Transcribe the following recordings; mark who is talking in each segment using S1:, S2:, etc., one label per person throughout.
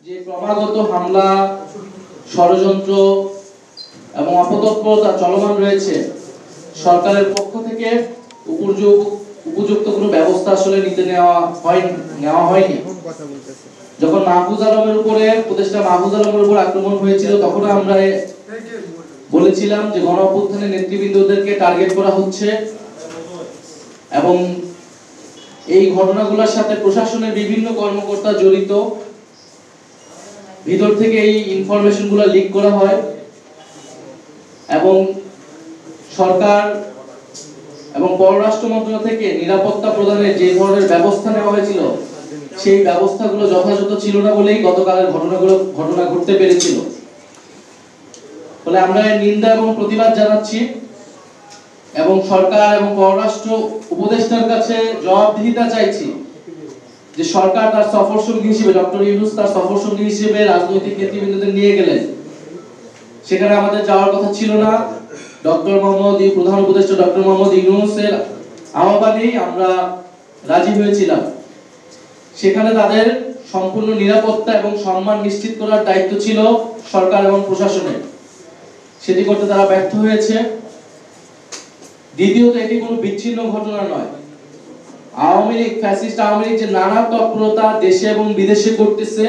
S1: যে ক্রমাগত হামলা, ষড়যন্ত্র এবং অপতৎপরতা চলমান রয়েছে, সরকারের পক্ষ থেকে উপযুক্ত কোনো ব্যবস্থা আসলে নেওয়া হয়নি। যখন মাহফুজ আলমের উপরে উপদেষ্টা মাহফুজ আলমের উপর আক্রমণ হয়েছিল, তখন আমরা বলেছিলাম যে গণ অভ্যুত্থানের নেতৃবৃন্দদেরকে টার্গেট করা হচ্ছে এবং এই ঘটনাগুলোর সাথে প্রশাসনের বিভিন্ন কর্মকর্তা জড়িত। ভিতর থেকে এই ইনফরমেশনগুলো লিক করা হয় এবং সরকার এবং পররাষ্ট্র মন্ত্রণালয় থেকে নিরাপত্তা প্রদানের যে ধরনের ব্যবস্থা নেওয়া হয়েছিল, সেই ব্যবস্থাগুলো যথাযথ ছিল না বলেই গতকালের ঘটনা ঘটতে পেরেছিল। ফলে আমরা নিন্দা এবং প্রতিবাদ জানাচ্ছি এবং সরকার এবং পররাষ্ট্র উপদেষ্টার কাছে জবাবদিহিতা চাইছি যে সরকার তার সফর সঙ্গী হিসেবে, ডক্টর ইউনূস তার সফর সঙ্গী হিসেবে রাজনৈতিক নেতৃবৃন্দদের নিয়ে গেলেন, সেখানে আমাদের যাওয়ার কথা ছিল না। প্রধান উপদেষ্টা ডক্টর মোহাম্মদ ইউনূসের আহ্বানেই আমরা রাজি হয়েছিলাম। সেখানে তাদের সম্পূর্ণ নিরাপত্তা এবং সম্মান নিশ্চিত করার দায়িত্ব ছিল সরকার এবং প্রশাসনের, সেটি করতে তারা ব্যর্থ হয়েছে। দ্বিতীয়ত, এটি কোনো বিচ্ছিন্ন ঘটনা নয়। আওয়ামী লীগ, ফ্যাসিস্ট আওয়ামী লীগ যে নানা তৎপরতা দেশে এবং বিদেশে করতেছে,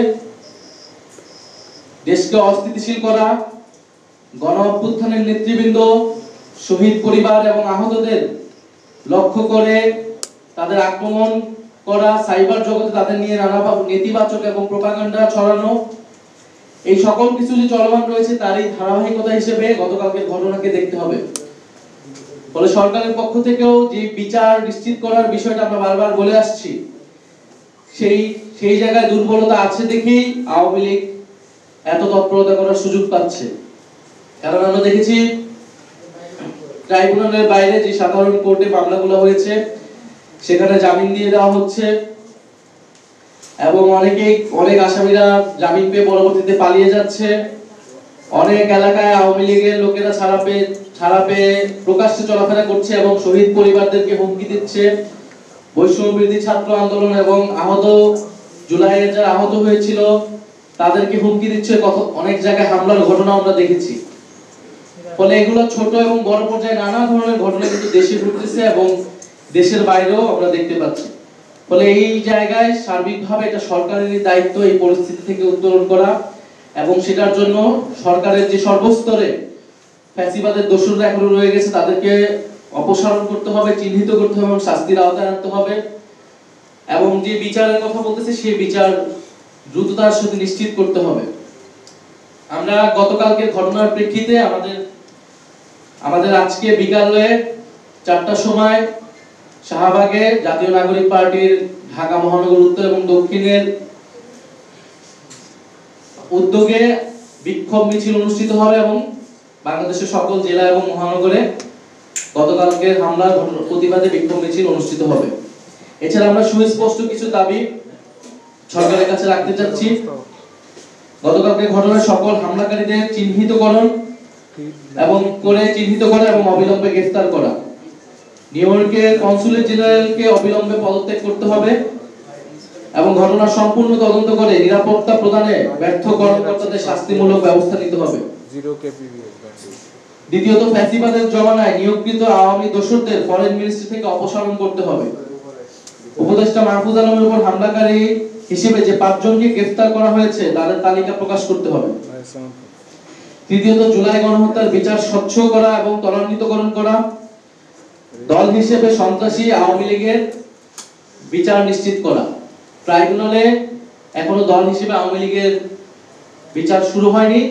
S1: দেশকে অস্থিতিশীল করা, গণ অভ্যুত্থানের নেতৃবৃন্দ, শহীদ পরিবার এবং আহতদের লক্ষ্য করে তাদের আক্রমণ করা, সাইবার জগতে তাদের নিয়ে নানা নেতিবাচক এবং প্রোপাগান্ডা ছড়ানো, এই সকল কিছু যে চলমান রয়েছে তারই ধারাবাহিকতা হিসেবে গতকালকের ঘটনাকে দেখতে হবে। ফলে সরকারের পক্ষ থেকেও যে বিচার নিশ্চিত করার বিষয়টা আমরা বারবার বলে আসছি, সেই জায়গায় দুর্বলতা আছে দেখেই আওয়ামী লীগ এত তৎপরতা করার সুযোগ পাচ্ছে। কারণ আমরা দেখেছি ট্রাইব্যুনালের বাইরে যে সাধারণ কোর্টে মামলাগুলো হয়েছে, সেখানে জামিন দিয়ে দেওয়া হচ্ছে এবং অনেক আসামিরা জামিন পেয়ে পরবর্তীতে পালিয়ে যাচ্ছে। অনেক এলাকায় আওয়ামী লীগের লোকেরা ছাড়া পেয়ে প্রকাশ্যে চলাফেরা করছে এবং শহীদ পরিবারদেরকে হুমকি দিচ্ছে। বৈষম্য বিরোধী ছাত্র আন্দোলন এবং জুলাইয়ের যারা আহত হয়েছিল তাদেরকে হুমকি দিচ্ছে। অনেক জায়গায় হামলার ঘটনা আমরা দেখেছি। ফলে এগুলো ছোট এবং বড় পর্যায়ে নানা ধরনের ঘটনা কিন্তু দেশে ঘটতেছে এবং দেশের বাইরেও আমরা দেখতে পাচ্ছি। ফলে এই জায়গায় সার্বিকভাবে এটা সরকারেরই দায়িত্ব এই পরিস্থিতি থেকে উত্তরণ করা এবং সেটার জন্য সরকারের যে সর্বস্তরে ফ্যাসিবাদের দোষররা এখনো রয়ে গেছে তাদেরকে অপসারণ করতে হবে, চিহ্নিত করতে হবে এবং শাস্তির আওতায় আনতে হবে এবং যে বিচারের কথা বলতেছে সেই বিচার দ্রুততার সাথে নিশ্চিত করতে হবে। আমরা গতকালকের ঘটনার প্রেক্ষিতে আমাদের আজকে বিকালে 4টার সময় শাহবাগে জাতীয় নাগরিক পার্টির ঢাকা মহানগর উত্তর এবং দক্ষিণের উদ্যোগে বিক্ষোভ মিছিল অনুষ্ঠিত হবে এবং বাংলাদেশের সকল জেলা এবং মহানগরে গতকালকে হামলার প্রতিবাদে বিক্ষোভ মিছিল অনুষ্ঠিত হবে। এছাড়া আমরা সুস্পষ্ট কিছু দাবি সরকারের কাছে রাখতে চাচ্ছি। গতকালকে ঘটনার সকল হামলাকারীদের চিহ্নিত করা এবং অবিলম্বে গ্রেফতার করা। নিউ ইয়র্কের কনসুলেট জেনারেলকে অবিলম্বে পদত্যাগ করতে হবে এবং ঘটনার সম্পূর্ণ তদন্ত করে নিরাপত্তা প্রদানে ব্যর্থ কর্মকর্তাদের শাস্তিমূলক ব্যবস্থা নিতে হবে। দ্বিতীয়ত, ফ্যাসিবাদের জমানায় নিয়োগকৃত আওয়ামী দোসরদের ফরেন মিনিস্ট্রি থেকে অপসারণ করতে হবে। উপদেষ্টা মাহফুজ আলমের উপর হামলাকারী হিসেবে যে 5 জনকে গ্রেফতার করা হয়েছে তাদের তালিকা প্রকাশ করতে হবে। তৃতীয়ত, জুলাই গণহত্যার বিচার স্বচ্ছ করা এবং ত্বরান্বিতকরণ করা। দল হিসেবে সন্ত্রাসী আওয়ামী লীগের বিচার নিশ্চিত করা। ট্রাইব্যুনালে এখনো দল হিসেবে আওয়ামী লীগের বিচার শুরু হয়নি।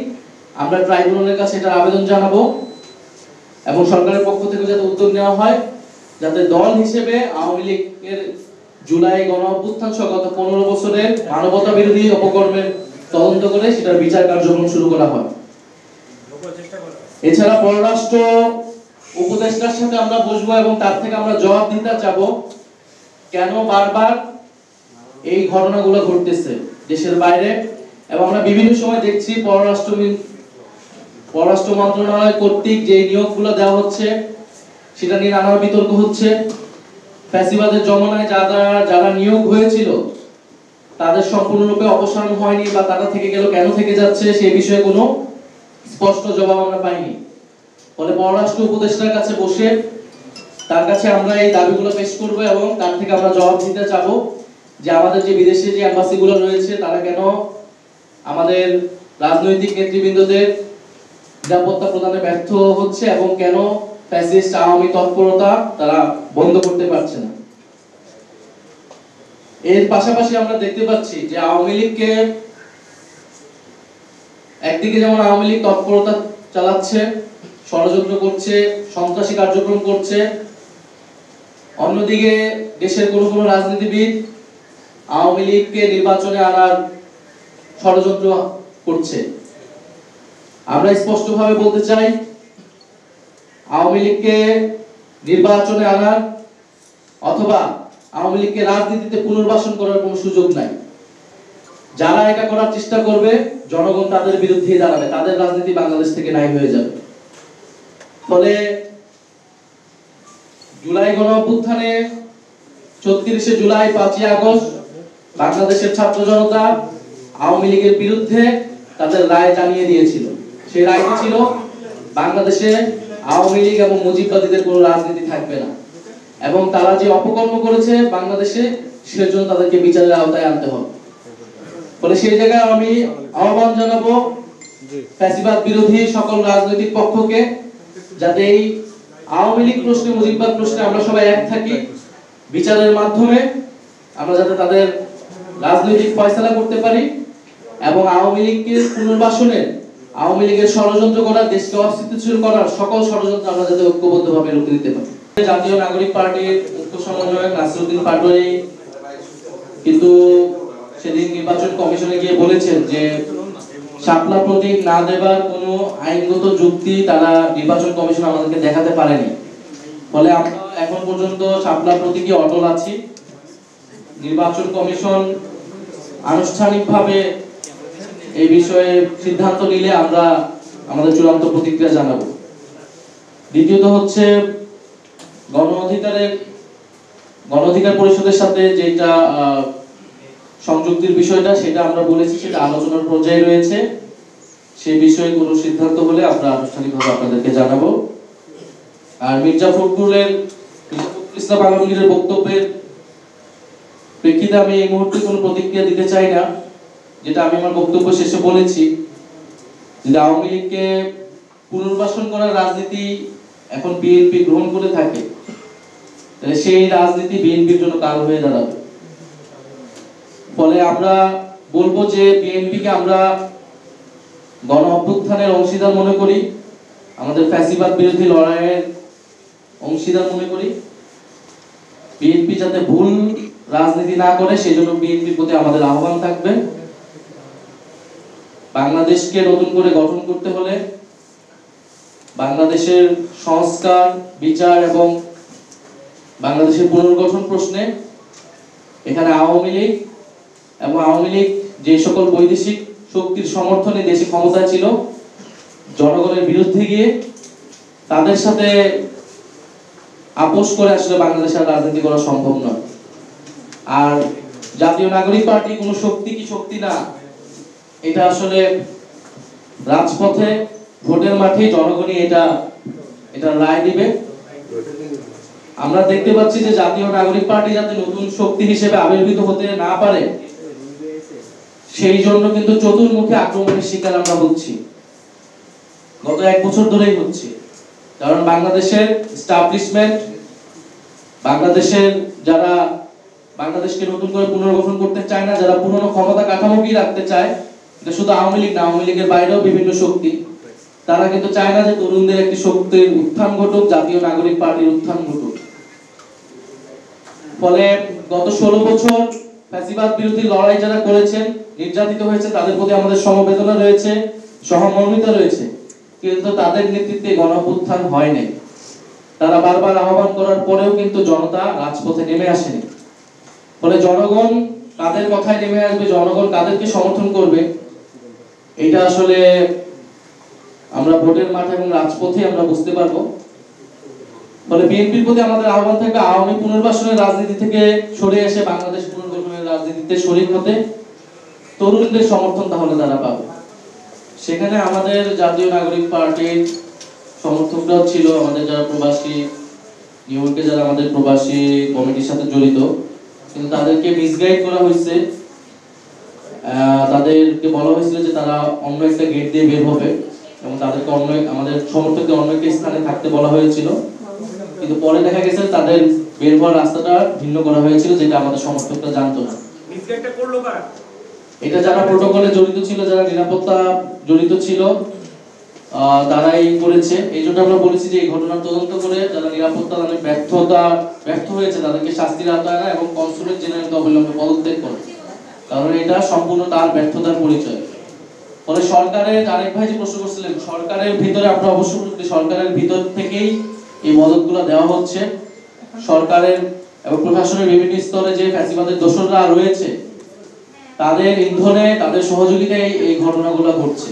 S1: আমরা ট্রাইব্যুনালের কাছে এটা আবেদন জানাবো এবং সরকারের পক্ষ থেকে যাতে উদ্যোগ নেওয়া হয় যাতে দল হিসেবে আওয়ামী লীগের জুলাই গণ অভ্যুত্থান সহ গত 15 বছরের মানবতা বিরোধী অপকর্মের তদন্ত করে সেটার বিচার কার্যক্রম শুরু করা হয়। এছাড়া পররাষ্ট্র উপদেষ্টার সাথে আমরা বসবো এবং তার থেকে আমরা জবাবদিহিতা চাবো কেন বারবার এই ঘটনাগুলো ঘটতেছে দেশের বাইরে। এবং আমরা বিভিন্ন সময় দেখছি পররাষ্ট্র মন্ত্রণালয় কর্তৃক যে নিয়োগগুলো দেওয়া হচ্ছে সেটা নিয়ে নানা বিতর্ক হচ্ছে। ফ্যাসিবাদের জমানায় যারা নিয়োগ হয়েছিল তাদের সম্পূর্ণরূপে অপসারণ হয়নি বা তারা থেকে গেল, কেন থেকে যাচ্ছে সেই বিষয়ে কোনো স্পষ্ট জবাব আমরা পাইনি। ফলে পররাষ্ট্র উপদেষ্টার কাছে বসে তার কাছে আমরা এই দাবিগুলো পেশ করব এবং তার থেকে আমরা জবাব দিতে চাবো যে আমাদের যে বিদেশে যে এম্বাসিগুলো রয়েছে তারা কেন আমাদের রাজনৈতিক নেতৃবৃন্দদের নিরাপত্তা প্রদানে ব্যর্থ হচ্ছে এবং কেন ফ্যাসিস্ট আওয়ামী তৎপরতা তারা বন্ধ করতে পারছে না। এর পাশাপাশি আমরা দেখতে পাচ্ছি যে আওয়ামী লীগকে একদিকে যেমন আওয়ামী লীগ তৎপরতা চালাচ্ছে, ষড়যন্ত্র করছে, সন্ত্রাসী কার্যক্রম করছে, অন্যদিকে দেশের কোনো কোনো রাজনীতিবিদ আওয়ামী লীগকে নির্বাচনে আনার ষড়যন্ত্র করছে। আমরা স্পষ্টভাবে বলতে চাই, আওয়ামী লীগকে নির্বাচনে আনার অথবা আওয়ামী লীগকে রাজনীতিতে পুনর্বাসন করার কোনো সুযোগ নাই। যারা এটা করার চেষ্টা করবে জনগণ তাদের বিরুদ্ধেই দাঁড়াবে, তাদের রাজনীতি বাংলাদেশ থেকে নাই হয়ে যাবে। ফলে জুলাই গণঅভ্যুত্থানে ৩৬শে জুলাই ৫ই আগস্ট বাংলাদেশের ছাত্র জনতা আওয়ামী লীগের বিরুদ্ধে তাদের রায় জানিয়ে দিয়েছিল। সেই রায়টি ছিল বাংলাদেশে আওয়ামী লীগ এবং মুজিববাদীদের কোনো রাজনীতি থাকবে না এবং তারা যে অপকর্ম করেছে বাংলাদেশে সেজন্য তাদেরকে বিচারের আওতায় আনতে হবে। ফলে সেই জায়গায় আমি আহ্বান জানাবো ফ্যাসিবাদ বিরোধী সকল রাজনৈতিক পক্ষকে যাতে এই আওয়ামী লীগ প্রশ্নে, মুজিববাদ প্রশ্নে আমরা সবাই এক থাকি, বিচারের মাধ্যমে আমরা যাতে তাদের রাজনৈতিক ফয়সালা করতে পারি এবং আওয়ামী লীগকে পুনর্বাসনের, আওয়ামী লীগের ষড়যন্ত্র করার, দেশকে অস্থিতিশীল করার সকল ষড়যন্ত্র আমরা যাতে ঐক্যবদ্ধভাবে রুখে দিতে পারি। জাতীয় নাগরিক পার্টির মুখ্য সমন্বয়ক নাসিরউদ্দিন পাটোয়ারি কিন্তু সেদিন নির্বাচন কমিশনে গিয়ে বলেছেন যে শাপলা প্রতীক না দেবার কোনো আইনগত যুক্তি তারা নির্বাচন কমিশন আমাদেরকে দেখাতে পারেনি। ফলে আমরা এখন পর্যন্ত শাপলা প্রতীকে অটল আছি। নির্বাচন কমিশন আনুষ্ঠানিকভাবে এই বিষয়ে সিদ্ধান্ত নিলে আমরা আমাদের চূড়ান্ত প্রতিক্রিয়া জানাবো। দ্বিতীয়ত হচ্ছে গণ অধিকার পরিষদের সাথে যেটা সংযুক্তির বিষয়টা, সেটা আমরা বলেছি সেটা আলোচনার পর্যায়ে রয়েছে। সেই বিষয়ে কোনো সিদ্ধান্ত হলে আমরা আনুষ্ঠানিকভাবে আপনাদেরকে জানাবো। আর মির্জা ফখরুল ইসলাম আলমগীরের বক্তব্যের প্রেক্ষিতে আমি এই মুহূর্তে কোনো প্রতিক্রিয়া দিতে চাই না। যেটা আমি আমার বক্তব্য শেষে বলেছি, যদি আওয়ামী লীগকে পুনর্বাসন করার রাজনীতি এখন বিএনপি গ্রহণ করে থাকে তাহলে সেই রাজনীতি বিএনপির জন্য কাল হয়ে দাঁড়াবে। ফলে আমরা বলবো যে বিএনপিকে আমরা গণ অভ্যুত্থানের অংশীদার মনে করি, আমাদের ফ্যাসিবাদ বিরোধী লড়াইয়ের অংশীদার মনে করি। বিএনপি যাতে ভুল রাজনীতি না করে সেজন্য বিএনপির প্রতি আমাদের আহ্বান থাকবে। বাংলাদেশকে নতুন করে গঠন করতে হলে বাংলাদেশের সংস্কার, বিচার এবং বাংলাদেশের পুনর্গঠন প্রশ্নে এখানে আওয়ামী লীগ এবং আওয়ামী লীগ যে সকল বৈদেশিক শক্তির সমর্থনে দেশে ক্ষমতায় ছিল, জনগণের বিরুদ্ধে গিয়ে তাদের সাথে আপোষ করে আসলে বাংলাদেশের রাজনীতি করা সম্ভব নয়। আর জাতীয় নাগরিক পার্টি কোনো শক্তি কি শক্তি না, এটা আসলে রাজপথে ভোটের মাঠে জনগণই এটা রায় দিবে। আমরা দেখতে পাচ্ছি যে জাতীয় নাগরিক পার্টি যাতে নতুন শক্তি হিসেবে আবির্ভূত হতে না পারে সেই জন্য কিন্তু চতুর্মুখী আক্রমণের শিকার আমরা হচ্ছি, গত 1 বছর ধরেই হচ্ছে। কারণ বাংলাদেশের এস্টাবলিশমেন্ট, বাংলাদেশের যারা বাংলাদেশকে নতুন করে পুনর্গঠন করতে চায় না, যারা পুরনো ক্ষমতা কাঠামোকে রাখতে চায়, এটা শুধু আওয়ামী লীগ না, আওয়ামী লীগের বাইরেও বিভিন্ন শক্তি, তারা কিন্তু চায় না যে তরুণদের একটি শক্তির উত্থান ঘটুক, জাতীয় নাগরিক পার্টির উত্থান ঘটুক। ফলে গত 16 বছর ফ্যাসিবাদ বিরোধী লড়াই যারা করেছেন, নির্যাতিত হয়েছে, তাদের প্রতি আমাদের সমবেদনা রয়েছে, সহমর্মিতা রয়েছে, কিন্তু তাদের নেতৃত্বে গণ অভ্যুত্থান হয় নাই। তারা বারবার আহ্বান করার পরেও কিন্তু জনতা রাজপথে নেমে আসেনি। ফলে জনগণ কাদের কথায় নেমে আসবে, জনগণ কাদেরকে সমর্থন করবে, এটা আসলে আমরা ভোটের মাঠে এবং রাজপথে আমরা বুঝতে পারবো। ফলে বিএনপির প্রতি আমাদের আহ্বান থাকবে আওয়ামী পুনর্বাসনের রাজনীতি থেকে সরে এসে বাংলাদেশ পুনর্গঠনের রাজনীতিতে শরীক হতে তরুণদের সমর্থন তাহলে তারা পাবে। সেখানে আমাদের জাতীয় নাগরিক পার্টির সমর্থকরাও ছিল, আমাদের যারা প্রবাসী নিউ ইয়র্কে যারা আমাদের প্রবাসী কমিটির সাথে জড়িত, কিন্তু তাদেরকে মিসগাইড করা হয়েছে। তাদেরকে বলা হয়েছিল যে তারা অন্য একটা গেট দিয়ে বের হবে এবং তাদেরকে অন্য আমাদের সমর্থকদের অন্য একটা স্থানে থাকতে বলা হয়েছিল, কিন্তু পরে দেখা গেছে তাদের বের হওয়ার রাস্তাটা ভিন্ন করা হয়েছিল, যেটা আমাদের সমর্থকরা জানতো না।
S2: মিসগাইডটা করলো কারা?
S1: এটা যারা প্রোটোকলে জড়িত ছিল, যারা নিরাপত্তা জড়িত ছিল, তারাই করেছে। এই জন্য আমরা বলেছি যে এই ঘটনার তদন্ত করে যারা নিরাপত্তা দানে ব্যর্থ হয়েছে তাদেরকে শাস্তির আওতায় আনা এবং কনসুলেট জেনারেলকে অবিলম্বে পদত্যাগ করে, কারণ এটা সম্পূর্ণ তার ব্যর্থতার পরিচয়। ফলে সরকারের আরেক ভাই যে প্রশ্ন করছিলেন, সরকারের ভিতরে আমরা অবশ্যই সরকারের ভিতর থেকেই এই মদতগুলো দেওয়া হচ্ছে। সরকারের এবং প্রশাসনের বিভিন্ন স্তরে যে ফ্যাসিবাদের দোসররা রয়েছে তাদের ইন্ধনে, তাদের সহযোগিতায় এই ঘটনাগুলো ঘটছে।